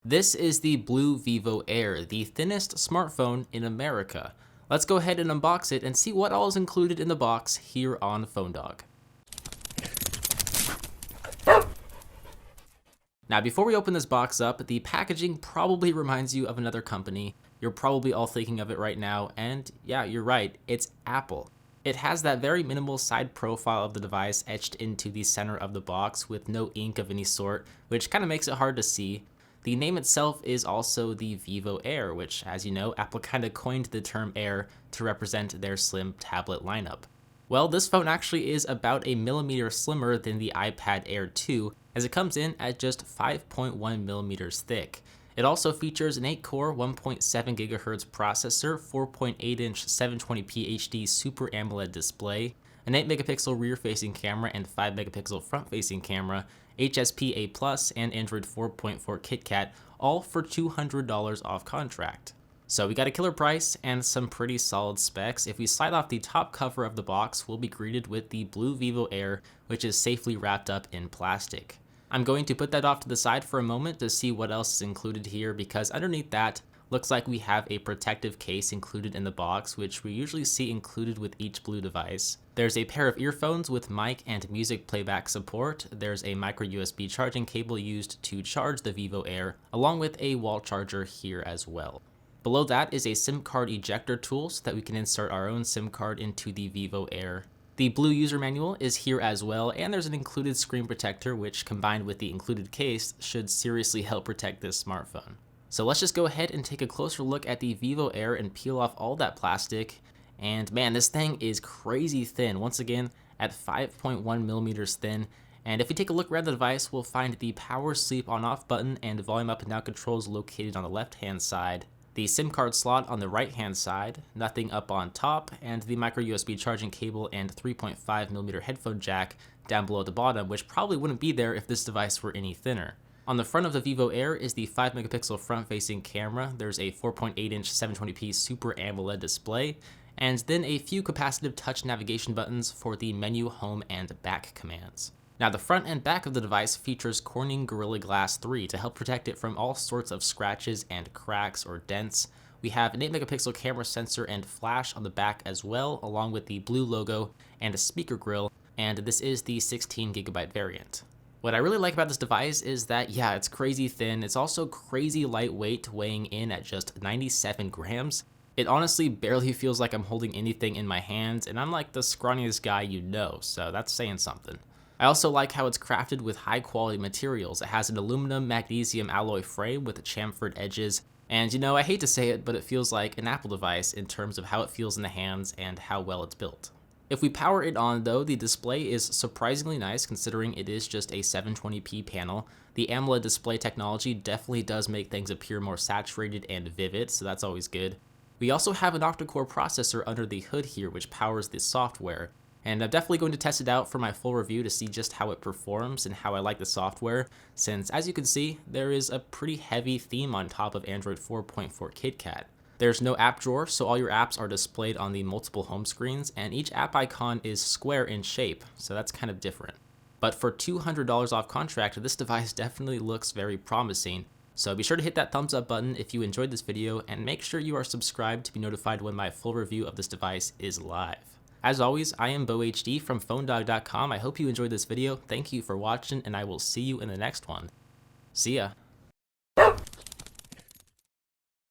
This is the BLU Vivo Air, the thinnest smartphone in America. Let's go ahead and unbox it and see what all is included in the box here on PhoneDog. Now before we open this box up, the packaging probably reminds you of another company. You're probably all thinking of it right now, and yeah, you're right, it's Apple. It has that very minimal side profile of the device etched into the center of the box with no ink of any sort, which kind of makes it hard to see. The name itself is also the Vivo Air, which, as you know, Apple kind of coined the term Air to represent their slim tablet lineup. Well, this phone actually is about a millimeter slimmer than the iPad Air 2, as it comes in at just 5.1 millimeters thick. It also features an 8-core 1.7 GHz processor, 4.8-inch 720p HD Super AMOLED display, an 8-megapixel rear-facing camera and 5-megapixel front-facing camera, HSPA+, and Android 4.4 KitKat, all for $200 off contract. So we got a killer price and some pretty solid specs. If we slide off the top cover of the box, we'll be greeted with the BLU Vivo Air, which is safely wrapped up in plastic. I'm going to put that off to the side for a moment to see what else is included here, because underneath that, looks like we have a protective case included in the box, which we usually see included with each BLU device. There's a pair of earphones with mic and music playback support. There's a micro USB charging cable used to charge the Vivo Air, along with a wall charger here as well. Below that is a SIM card ejector tool so that we can insert our own SIM card into the Vivo Air. The BLU user manual is here as well, and there's an included screen protector, which combined with the included case should seriously help protect this smartphone. So let's just go ahead and take a closer look at the Vivo Air and peel off all that plastic. And man, this thing is crazy thin, once again at 5.1 millimeters thin. And if we take a look around the device, we'll find the power sleep on off button and volume up and down controls located on the left hand side. The SIM card slot on the right hand side, nothing up on top, and the micro USB charging cable and 3.5mm headphone jack down below at the bottom, which probably wouldn't be there if this device were any thinner. On the front of the Vivo Air is the 5-megapixel front-facing camera. There's a 4.8-inch 720p Super AMOLED display, and then a few capacitive touch navigation buttons for the menu, home, and back commands. Now the front and back of the device features Corning Gorilla Glass 3 to help protect it from all sorts of scratches and cracks or dents. We have an 8-megapixel camera sensor and flash on the back as well, along with the BLU logo and a speaker grill, and this is the 16GB variant. What I really like about this device is that, yeah, it's crazy thin. It's also crazy lightweight, weighing in at just 97 grams. It honestly barely feels like I'm holding anything in my hands, and I'm like the scrawniest guy you know, so that's saying something. I also like how it's crafted with high quality materials. It has an aluminum magnesium alloy frame with chamfered edges, and you know, I hate to say it, but it feels like an Apple device in terms of how it feels in the hands and how well it's built. If we power it on though, the display is surprisingly nice considering it is just a 720p panel. The AMOLED display technology definitely does make things appear more saturated and vivid, so that's always good. We also have an octa-core processor under the hood here, which powers the software. And I'm definitely going to test it out for my full review to see just how it performs and how I like the software, since as you can see, there is a pretty heavy theme on top of Android 4.4 KitKat. There's no app drawer, so all your apps are displayed on the multiple home screens, and each app icon is square in shape, so that's kind of different. But for $200 off contract, this device definitely looks very promising, so be sure to hit that thumbs up button if you enjoyed this video, and make sure you are subscribed to be notified when my full review of this device is live. As always, I am Beau HD from PhoneDog.com. I hope you enjoyed this video, thank you for watching, and I will see you in the next one. See ya!